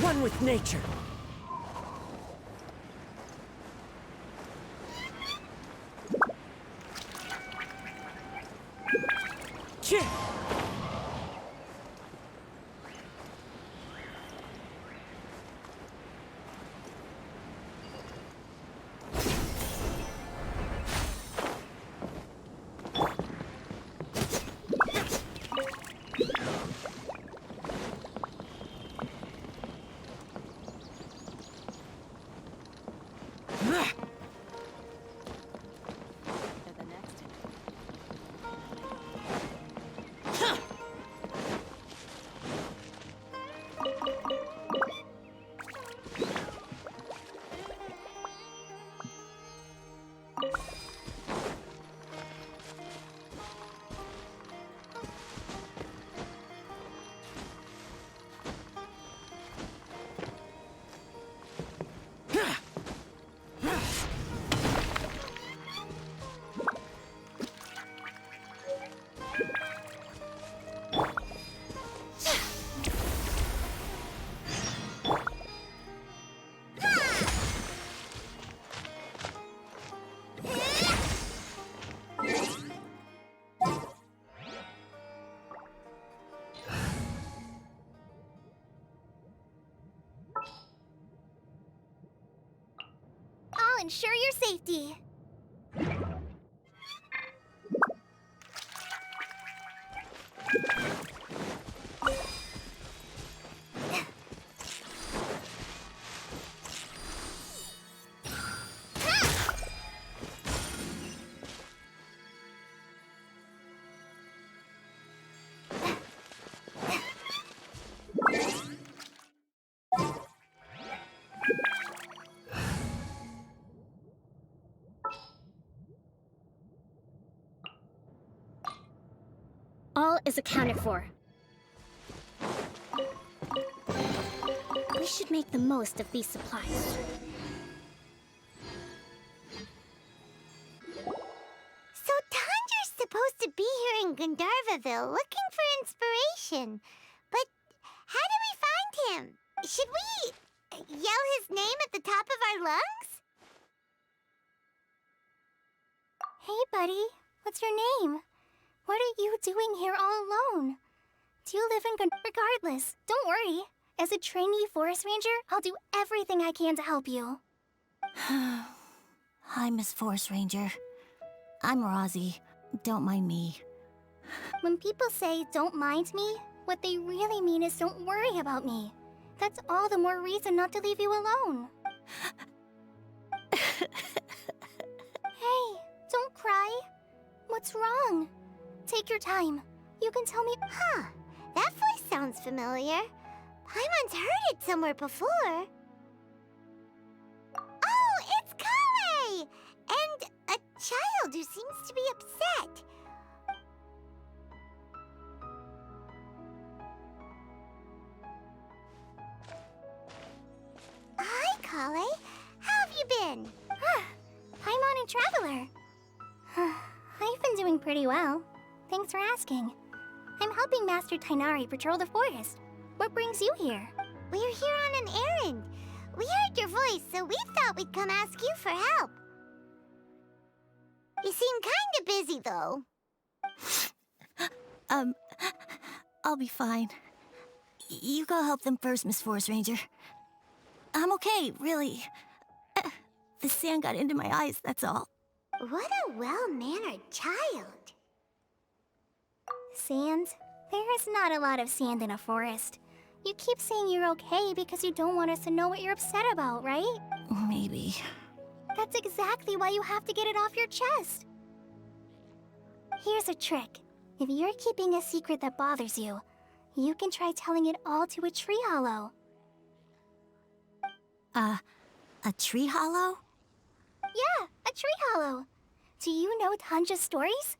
One with nature. Chip! I'll ensure your safety. All is accounted for. We should make the most of these supplies. So Tanger's supposed to be here in Gandharvaville looking for inspiration. But how do we find him? Should we yell his name at the top of our lungs? Hey, buddy. What's your name? What are you doing here all alone? Do you live in Gandharva? Regardless, don't worry. As a trainee forest ranger, I'll do everything I can to help you. Hi, Miss Forest Ranger. I'm Rozzy. Don't mind me. When people say don't mind me, what they really mean is don't worry about me. That's all the more reason not to leave you alone. Hey, don't cry. What's wrong? Take your time. You can tell me. Huh, that voice sounds familiar. Paimon's heard it somewhere before. Oh, it's Kale! And a child who seems to be upset. Hi, Kale. How have you been? Paimon and Traveler. I've been doing pretty well. Thanks for asking. I'm helping Master Tighnari patrol the forest. What brings you here? We're here on an errand. We heard your voice, so we thought we'd come ask you for help. You seem kinda busy, though. I'll be fine. You go help them first, Miss Forest Ranger. I'm okay, really. The sand got into my eyes, that's all. What a well-mannered child. Sand? There is not a lot of sand in a forest. You keep saying you're okay because you don't want us to know what you're upset about, right? Maybe. That's exactly why you have to get it off your chest. Here's a trick. If you're keeping a secret that bothers you, you can try telling it all to a tree hollow. A tree hollow? Yeah, a tree hollow. Do you know Tanja's stories?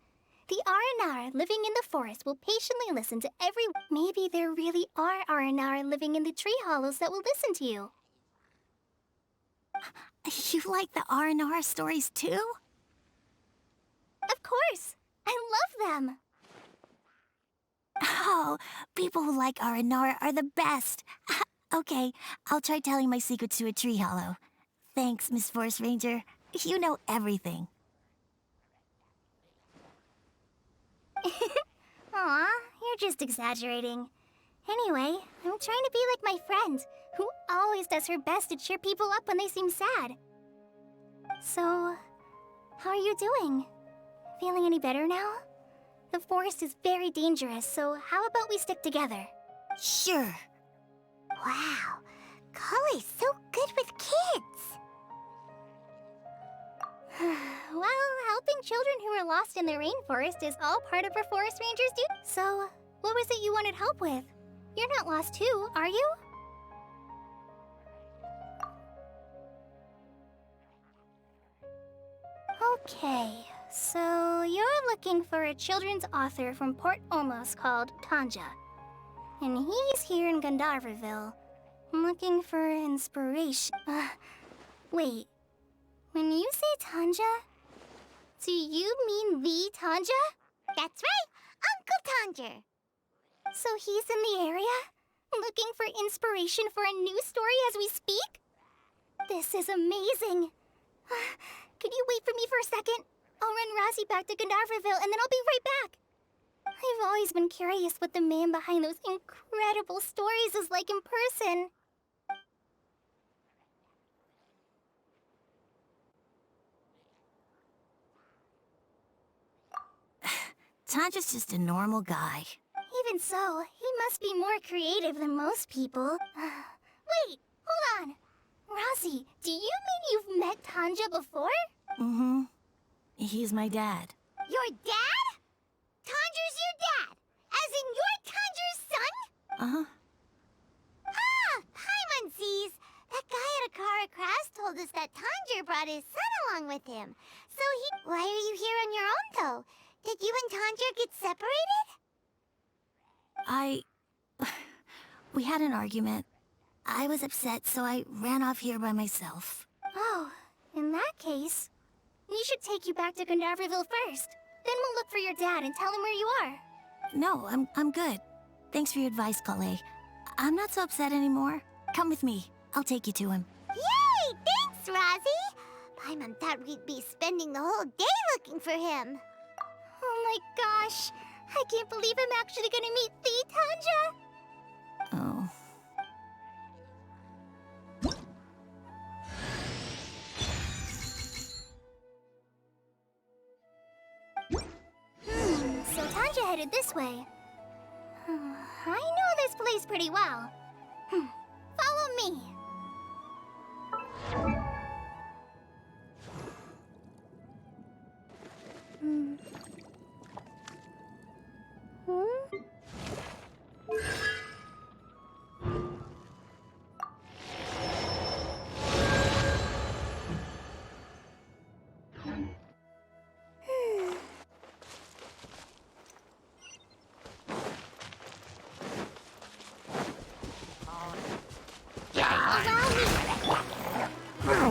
The Aranara living in the forest will patiently listen to every... Maybe there really are Aranara living in the tree hollows that will listen to you. You like the R&R stories too? Of course! I love them! Oh, people who like R&R are the best. Okay, I'll try telling my secrets to a tree hollow. Thanks, Miss Forest Ranger. You know everything. Aw, you're just exaggerating. Anyway, I'm trying to be like my friend, who always does her best to cheer people up when they seem sad. So, how are you doing? Feeling any better now? The forest is very dangerous, so how about we stick together? Sure. Wow, Kale's so good with kids! Well, helping children who are lost in the rainforest is all part of our forest ranger's duty. So, what was it you wanted help with? You're not lost too, are you? Okay, so you're looking for a children's author from Port Olmos called Tanja. And he's here in Gandharvaville, looking for inspiration. Wait. When you say Tanja, do you mean the Tanja? That's right, Uncle Tanger. So he's in the area, looking for inspiration for a new story as we speak? This is amazing. Could you wait for me for a second? I'll run Razzie back to Gandharvaville and then I'll be right back. I've always been curious what the man behind those incredible stories is like in person. Tanja's just a normal guy. Even so, he must be more creative than most people. Wait, hold on. Razzie, do you mean you've met Tanja before? Mm-hmm. He's my dad. Your dad? Tanja's your dad? As in you're Tanja's son? Uh-huh. Ah, hi, Muncies. That guy at Akara Craft told us that Tanja brought his son along with him. So Why are you here on your own, though? Did you and Tanja get separated? We had an argument. I was upset, so I ran off here by myself. Oh, in that case, we should take you back to Gandharvaville first. Then we'll look for your dad and tell him where you are. No, I'm good. Thanks for your advice, Kale. I'm not so upset anymore. Come with me. I'll take you to him. Yay! Thanks, Razzie! Paimon thought we'd be spending the whole day looking for him. Oh my gosh! I can't believe I'm actually gonna meet the Tanja! Oh. So Tanja headed this way. I know this place pretty well. Follow me.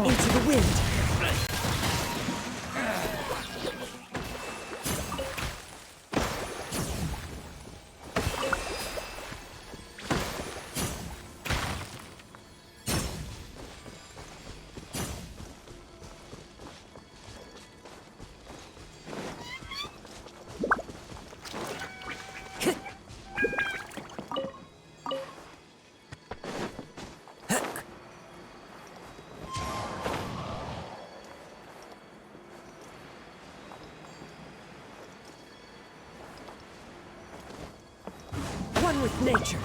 Into the wind. One with nature.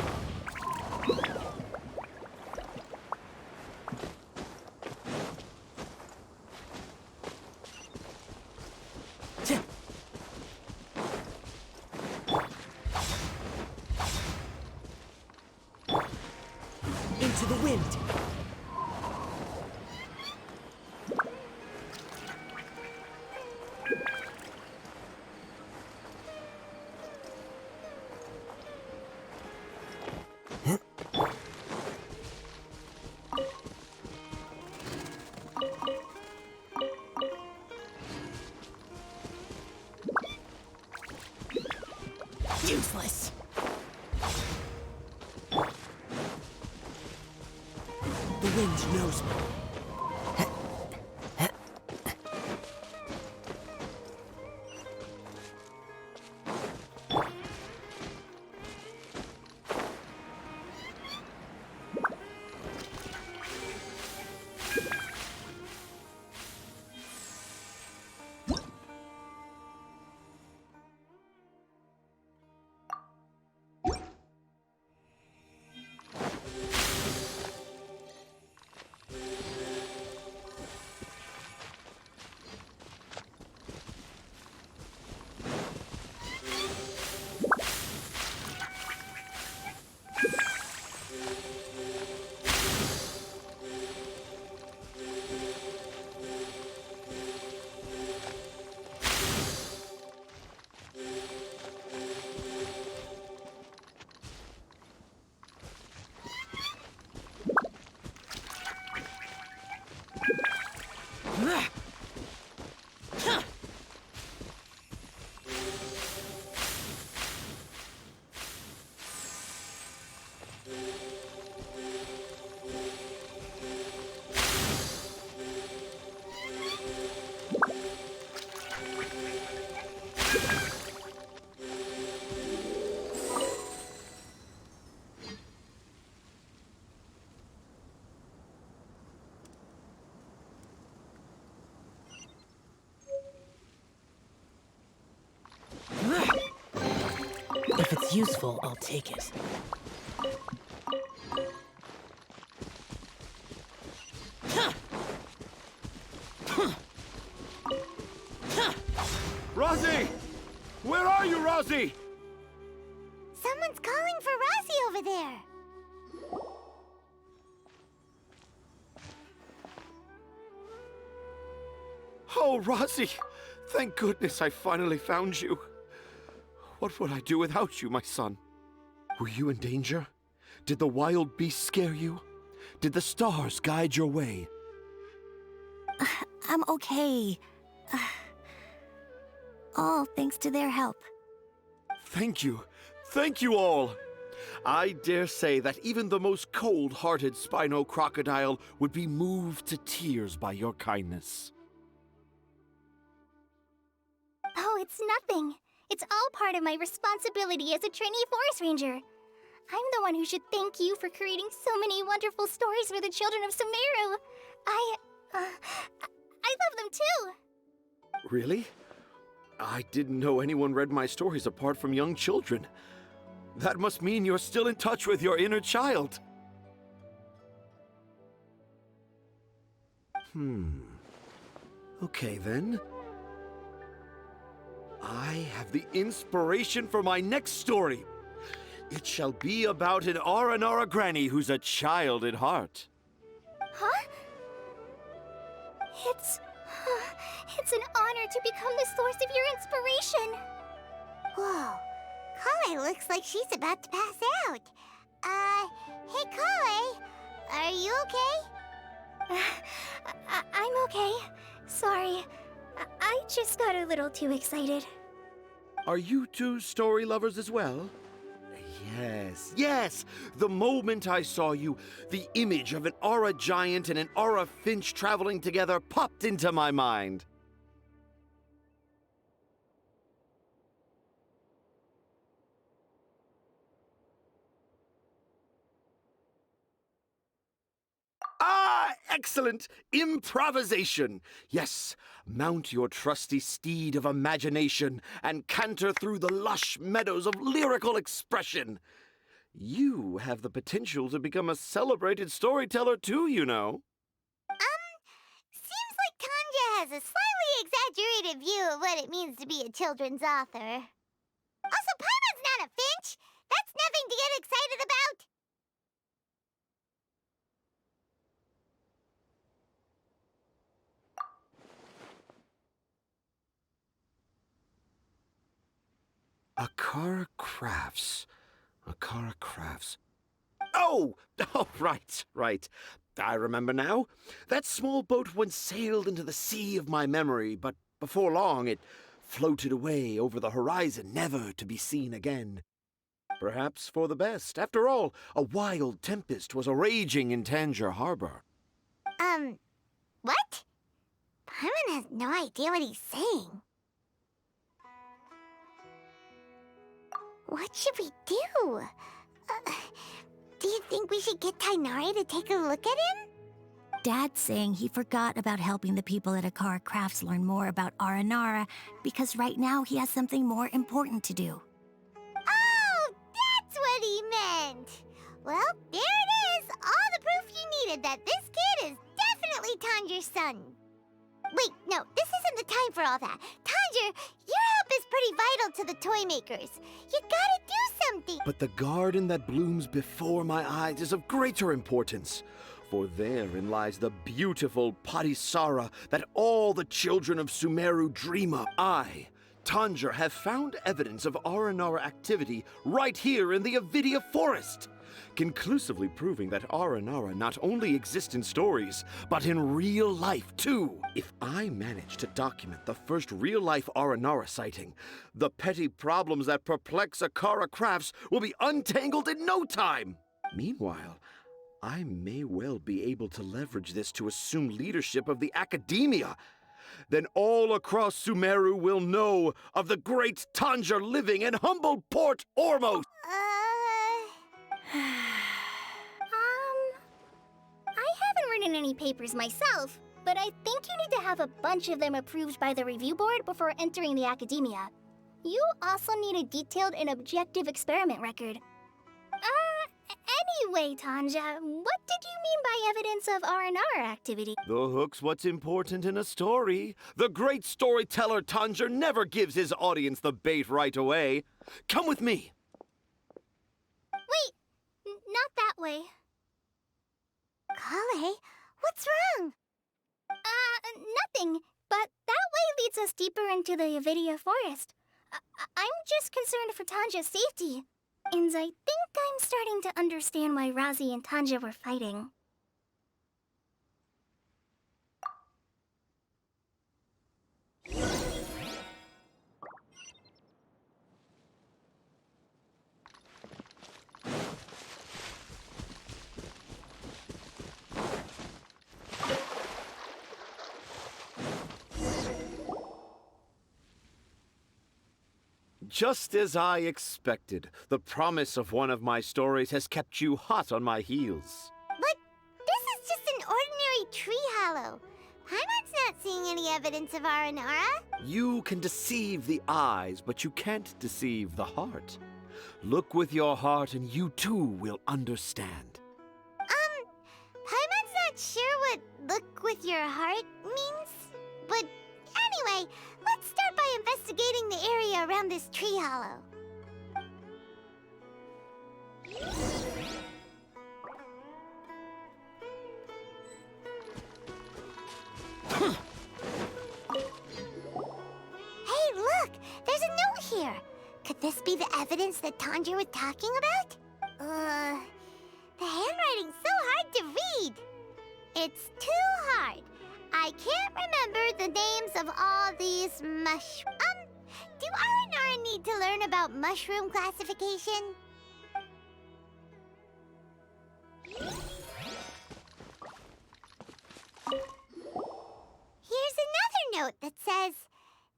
this. If it's useful, I'll take it. Rosie! Where are you, Rosie? Someone's calling for Rosie over there. Oh, Rosie! Thank goodness I finally found you. What would I do without you, my son? Were you in danger? Did the wild beasts scare you? Did the stars guide your way? I'm okay. All thanks to their help. Thank you. Thank you all. I dare say that even the most cold-hearted Spino crocodile would be moved to tears by your kindness. Oh, it's nothing. It's all part of my responsibility as a trainee forest ranger. I'm the one who should thank you for creating so many wonderful stories for the children of Sumeru. I love them too. Really? I didn't know anyone read my stories apart from young children. That must mean you're still in touch with your inner child. Okay then. I have the inspiration for my next story. It shall be about an Aranara granny who's a child at heart. Huh? It's an honor to become the source of your inspiration. Whoa. Kale looks like she's about to pass out. Hey Kale, are you okay? I'm okay. Sorry. I just got a little too excited. Are you two story lovers as well? Yes, yes! The moment I saw you, the image of an aura giant and an aura finch traveling together popped into my mind. Ah, excellent! Improvisation! Yes, mount your trusty steed of imagination and canter through the lush meadows of lyrical expression. You have the potential to become a celebrated storyteller too, you know. Seems like Tangera has a slightly exaggerated view of what it means to be a children's author. Also, Paimon's not a finch! That's nothing to get excited about! Akara Crafts. Akara Crafts. Oh! Oh, right. I remember now. That small boat once sailed into the sea of my memory, but before long it floated away over the horizon, never to be seen again. Perhaps for the best. After all, a wild tempest was a raging in Tangera Harbor. What? Paimon has no idea what he's saying. What should we do? Do you think we should get Tighnari to take a look at him? Dad's saying he forgot about helping the people at Akara Crafts learn more about Aranara because right now he has something more important to do. Oh, that's what he meant! Well, there it is! All the proof you needed that this kid is definitely Tanger's son. Wait, no, this isn't the time for all that. Tanger, your help is pretty vital to the toy makers. You gotta do something! But the garden that blooms before my eyes is of greater importance. For therein lies the beautiful Patisara that all the children of Sumeru dream of. I, Tanger, have found evidence of Aranara activity right here in the Avidia forest, conclusively proving that Aranara not only exists in stories, but in real life too. If I manage to document the first real-life Aranara sighting, the petty problems that perplex Akara Crafts will be untangled in no time. Meanwhile, I may well be able to leverage this to assume leadership of the academia. Then all across Sumeru will know of the great Tanger living in humble Port Ormos. I haven't written any papers myself, but I think you need to have a bunch of them approved by the review board before entering the academia. You also need a detailed and objective experiment record. Anyway, Tanja, what did you mean by evidence of R&R activity? The hook's what's important in a story. The great storyteller Tanger never gives his audience the bait right away. Come with me. Wait, not that way. Kale, what's wrong? Nothing, but that way leads us deeper into the Avidia forest. I'm just concerned for Tanja's safety. And I think I'm starting to understand why Razi and Tanja were fighting. Just as I expected, the promise of one of my stories has kept you hot on my heels. But this is just an ordinary tree hollow. Paimon's not seeing any evidence of Aranara. You can deceive the eyes, but you can't deceive the heart. Look with your heart and you too will understand. Paimon's not sure what look with your heart means. But anyway, let's start by investigating the area around this tree hollow. Hey, look! There's a note here! Could this be the evidence that Tanger was talking about? The handwriting's so hard to read! It's too hard. I can't remember the names of all these do Aranara need to learn about mushroom classification? Here's another note that says,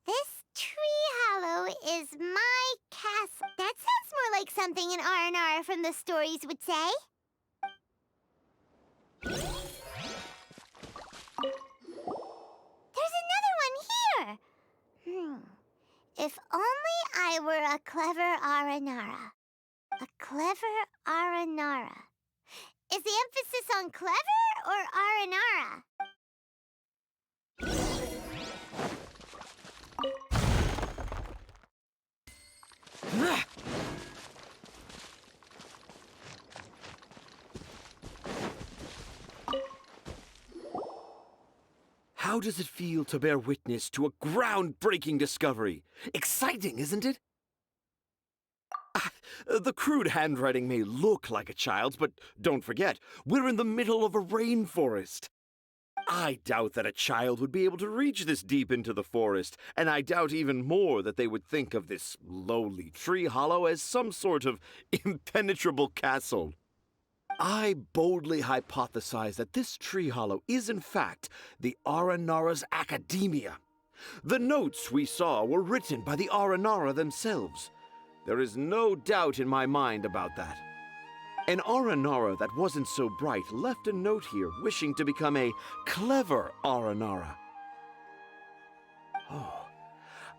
"This tree hollow is my castle." That sounds more like something an R&R from the stories would say. There's another one here! If only I were a clever Aranara. A clever Aranara. Is the emphasis on clever or Aranara? How does it feel to bear witness to a groundbreaking discovery? Exciting, isn't it? The crude handwriting may look like a child's, but don't forget, we're in the middle of a rainforest. I doubt that a child would be able to reach this deep into the forest, and I doubt even more that they would think of this lowly tree hollow as some sort of impenetrable castle. I boldly hypothesize that this tree hollow is in fact the Aranara's academia. The notes we saw were written by the Aranara themselves. There is no doubt in my mind about that. An Aranara that wasn't so bright left a note here wishing to become a clever Aranara. Oh,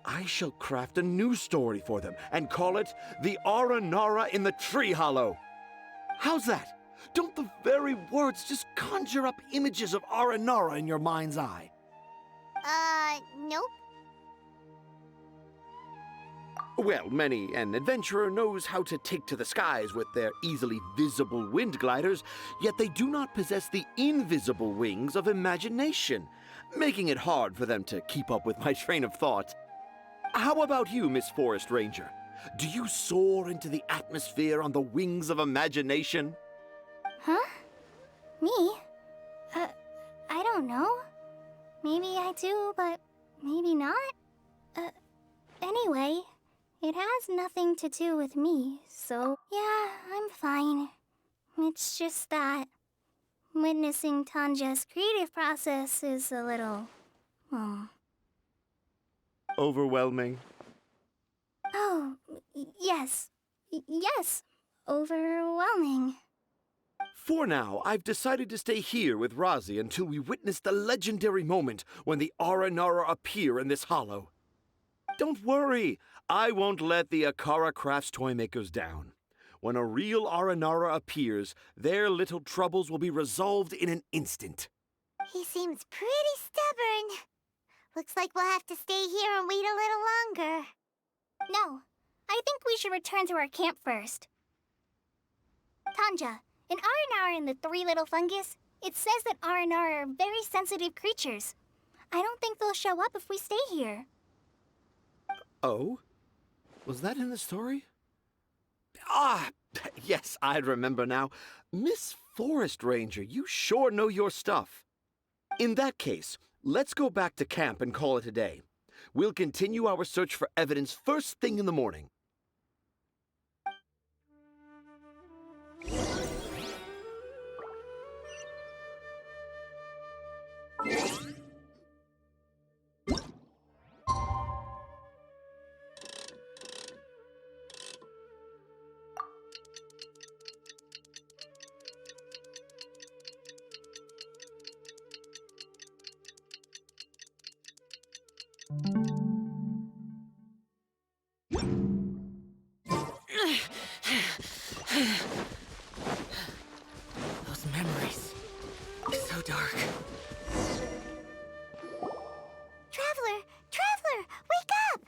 I shall craft a new story for them and call it The Aranara in the Tree Hollow. How's that? Don't the very words just conjure up images of Aranara in your mind's eye? Nope. Well, many an adventurer knows how to take to the skies with their easily visible wind gliders, yet they do not possess the invisible wings of imagination, making it hard for them to keep up with my train of thought. How about you, Miss Forest Ranger? Do you soar into the atmosphere on the wings of imagination? Huh? Me? I don't know. Maybe I do, but maybe not. Anyway, it has nothing to do with me, so yeah, I'm fine. It's just that witnessing Tanja's creative process is a little, Overwhelming. Oh, yes. Yes. Overwhelming. For now, I've decided to stay here with Razi until we witness the legendary moment when the Aranara appear in this hollow. Don't worry, I won't let the Akara Crafts toymakers down. When a real Aranara appears, their little troubles will be resolved in an instant. He seems pretty stubborn. Looks like we'll have to stay here and wait a little longer. No, I think we should return to our camp first. Tanja, in Aranara and the Three Little Fungus, it says that Aranara are very sensitive creatures. I don't think they'll show up if we stay here. Oh? Was that in the story? Ah, yes, I remember now. Miss Forest Ranger, you sure know your stuff. In that case, let's go back to camp and call it a day. We'll continue our search for evidence first thing in the morning. Those memories. So dark. Traveler! Traveler! Wake up!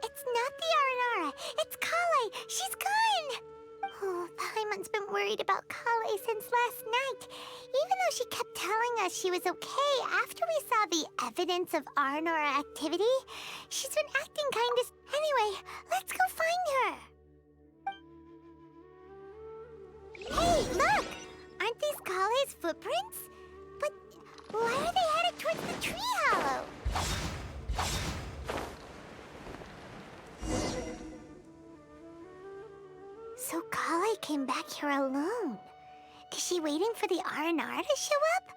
It's not the Aranara. It's Kale. She's gone! Oh, Paimon's been worried about Kale since last night. Even though she kept telling us she was okay after we saw the evidence of Aranara activity, she's been acting kind of... Anyway, let's go find her. Hey, look! Aren't these Kale's footprints? But why are they headed towards the tree hollow? So Kale came back here alone. Is she waiting for the Aranara to show up?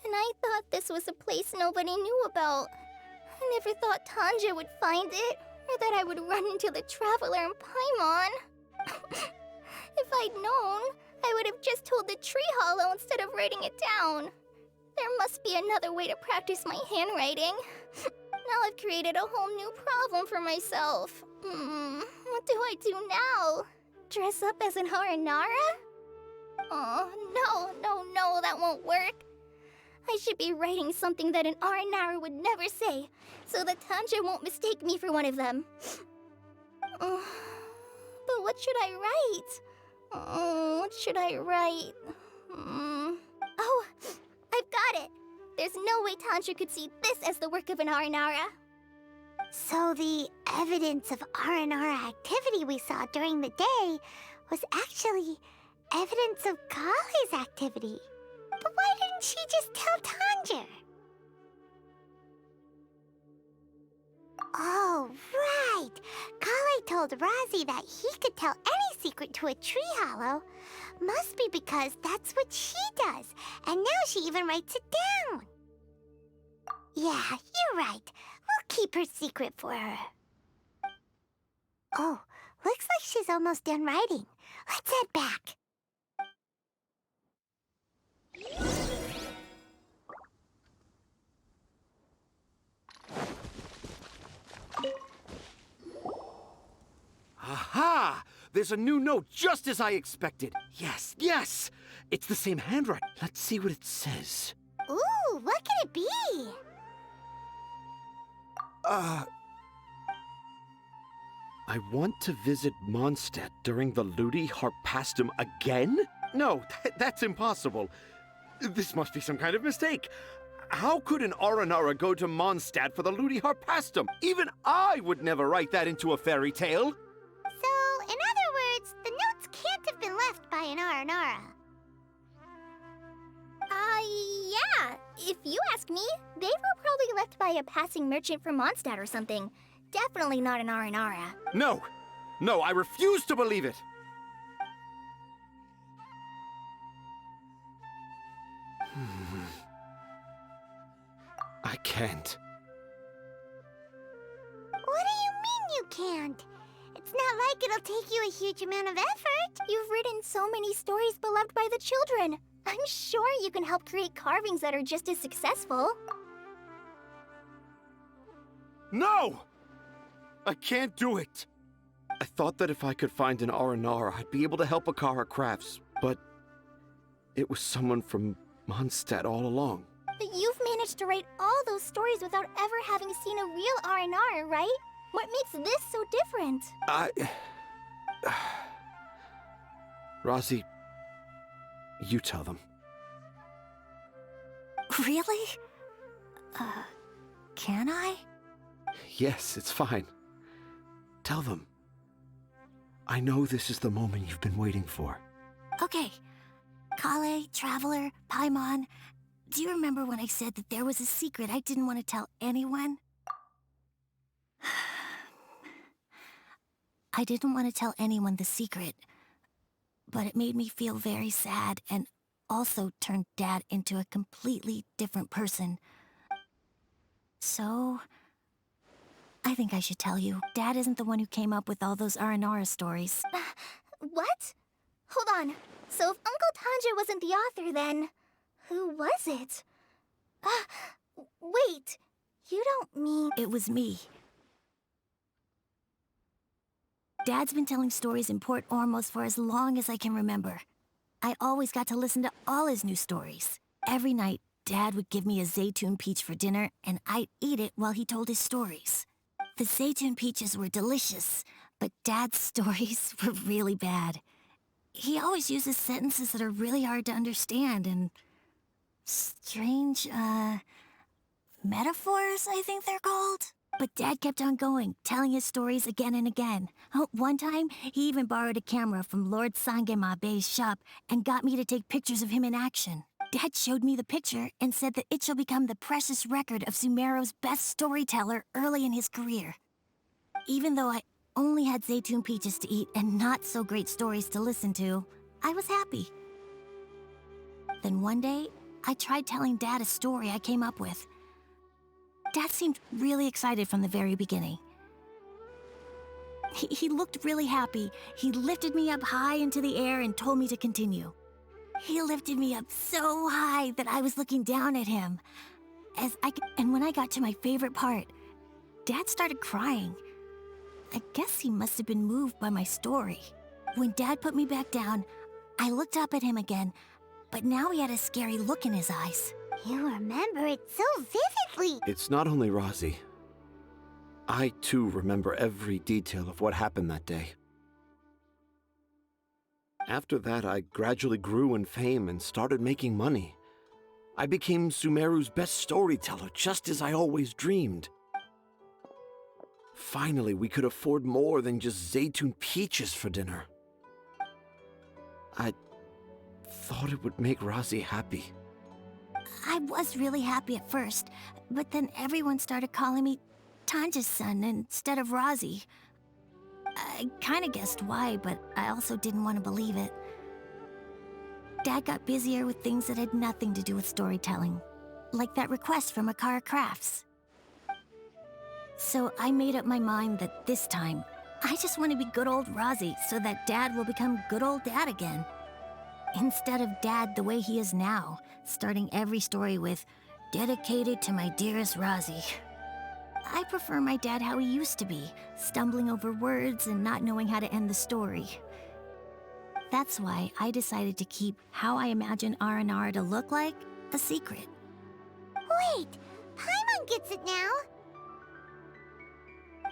And I thought this was a place nobody knew about. I never thought Tanja would find it, or that I would run into the Traveler and Paimon. If I'd known, I would have just told the tree hollow instead of writing it down. There must be another way to practice my handwriting. Now I've created a whole new problem for myself. What do I do now? Dress up as an Aranara? Oh, no, that won't work. I should be writing something that an Aranara would never say, so that Tanja won't mistake me for one of them. But what should I write? What should I write? Oh, I've got it! There's no way Tanja could see this as the work of an Aranara. So the evidence of Aranara activity we saw during the day was actually evidence of Kale's activity. But why didn't she just tell Tanja? Oh, right! Kale told told Rozzy that he could tell any secret to a tree hollow. Must be because that's what she does, and now she even writes it down. Yeah, you're right. We'll keep her secret for her. Oh, looks like she's almost done writing. Let's head back. Aha! There's a new note just as I expected. Yes, yes! It's the same handwriting. Let's see what it says. Ooh, what could it be? I want to visit Mondstadt during the Ludi Harpastum again? No, that's impossible. This must be some kind of mistake. How could an Aranara go to Mondstadt for the Ludi Harpastum? Even I would never write that into a fairy tale. So, in other words, the notes can't have been left by an Aranara. Yeah. If you ask me, they were probably left by a passing merchant from Mondstadt or something. Definitely not an Aranara. No, no, I refuse to believe it. I can't. What do you mean you can't? It's not like it'll take you a huge amount of effort. You've written so many stories beloved by the children. I'm sure you can help create carvings that are just as successful. No! I can't do it. I thought that if I could find an Aranara, I'd be able to help Akara Crafts, but it was someone from Mondstadt all along. But you've managed to write all those stories without ever having seen a real Aranara, right? What makes this so different? Rozzy, you tell them. Really? Can I? Yes, it's fine. Tell them. I know this is the moment you've been waiting for. Okay. Kale, Traveler, Paimon, do you remember when I said that there was a secret I didn't want to tell anyone? I didn't want to tell anyone the secret, but it made me feel very sad and also turned Dad into a completely different person. So, I think I should tell you. Dad isn't the one who came up with all those Aranara stories. What? Hold on. So if Uncle Tanja wasn't the author, then who was it? Wait. You don't mean... It was me. Dad's been telling stories in Port Ormos for as long as I can remember. I always got to listen to all his new stories. Every night, Dad would give me a Zaytun peach for dinner, and I'd eat it while he told his stories. The Zaytun peaches were delicious, but Dad's stories were really bad. He always uses sentences that are really hard to understand, and strange, metaphors, I think they're called. But Dad kept on going, telling his stories again and again. One time, he even borrowed a camera from Lord Sangema Bey's shop and got me to take pictures of him in action. Dad showed me the picture and said that it shall become the precious record of Sumeru's best storyteller early in his career. Even though I only had Zaytun peaches to eat and not so great stories to listen to, I was happy. Then one day, I tried telling Dad a story I came up with. Dad seemed really excited from the very beginning. He looked really happy. He lifted me up high into the air and told me to continue. He lifted me up so high that I was looking down at him. And when I got to my favorite part, Dad started crying. I guess he must have been moved by my story. When Dad put me back down, I looked up at him again, but now he had a scary look in his eyes. You remember it so vividly. It's not only Rozzy. I, too, remember every detail of what happened that day. After that, I gradually grew in fame and started making money. I became Sumeru's best storyteller, just as I always dreamed. Finally, we could afford more than just Zaytun peaches for dinner. I thought it would make Rozzy happy. I was really happy at first, but then everyone started calling me Tanja's son instead of Rozzy. I kinda guessed why, but I also didn't want to believe it. Dad got busier with things that had nothing to do with storytelling, like that request from Akara Crafts. So I made up my mind that this time, I just want to be good old Rozzy so that Dad will become good old Dad again. Instead of Dad the way he is now, starting every story with, "Dedicated to my dearest Rozzy." I prefer my dad how he used to be, stumbling over words and not knowing how to end the story. That's why I decided to keep how I imagine Aranara to look like a secret. Wait, Paimon gets it now.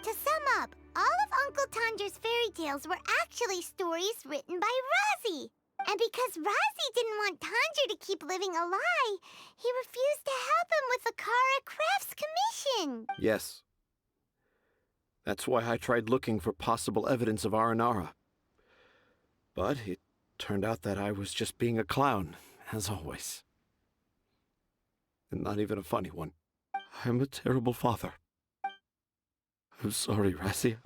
To sum up, all of Uncle Tandra's fairy tales were actually stories written by Rozzy. And because Rozzy didn't want Tandra to keep living a lie, he refused to help him with the Akara Crafts commission. Yes. That's why I tried looking for possible evidence of Aranara. But it turned out that I was just being a clown, as always. And not even a funny one. I'm a terrible father. I'm sorry, Razzie.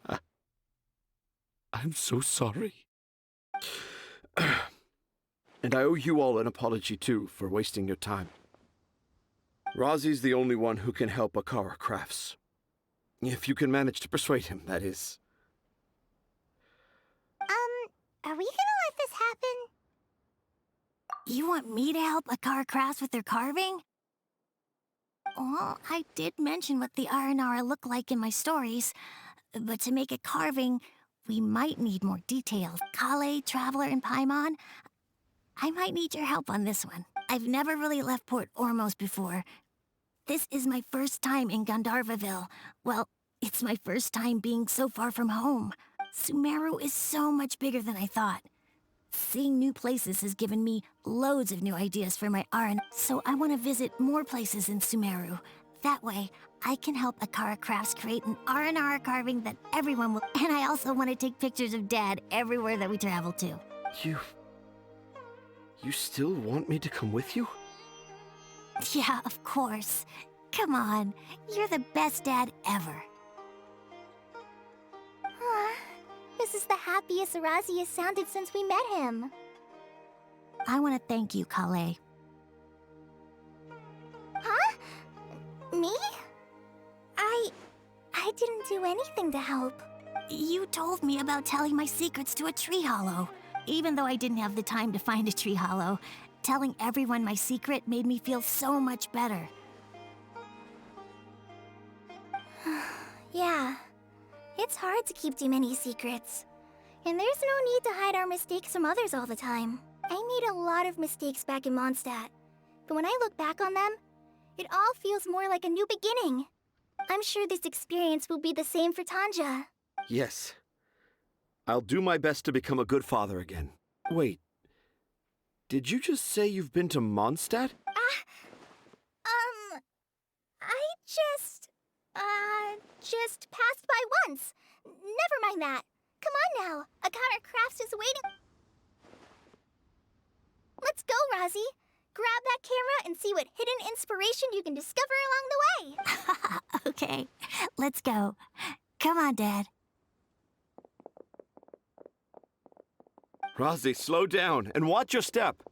I'm so sorry. And I owe you all an apology, too, for wasting your time. Rozzie's the only one who can help Akara Crafts. If you can manage to persuade him, that is. Are we gonna let this happen? You want me to help Akara Crafts with their carving? Well, I did mention what the Aranara look like in my stories, but to make a carving, we might need more details. Kale, Traveler, and Paimon, I might need your help on this one. I've never really left Port Ormos before. This is my first time in Gandharvaville. Well, it's my first time being so far from home. Sumeru is so much bigger than I thought. Seeing new places has given me loads of new ideas for my Aran, so I want to visit more places in Sumeru. That way, I can help Akara Crafts create an Aranara carving that everyone will... And I also want to take pictures of Dad everywhere that we travel to. You still want me to come with you? Yeah, of course. Come on, you're the best dad ever. This is the happiest Rozzy has sounded since we met him. I want to thank you, Kale. Huh? Me? I didn't do anything to help. You told me about telling my secrets to a tree hollow. Even though I didn't have the time to find a tree hollow, telling everyone my secret made me feel so much better. Yeah. It's hard to keep too many secrets. And there's no need to hide our mistakes from others all the time. I made a lot of mistakes back in Mondstadt. But when I look back on them, it all feels more like a new beginning. I'm sure this experience will be the same for Tanja. Yes. I'll do my best to become a good father again. Wait. Did you just say you've been to Mondstadt? I just passed by once. Never mind that. Come on now. Akara Crafts is waiting. Let's go, Rozzy. Grab that camera and see what hidden inspiration you can discover along the way. Okay, let's go. Come on, Dad. Rozzy, slow down and watch your step.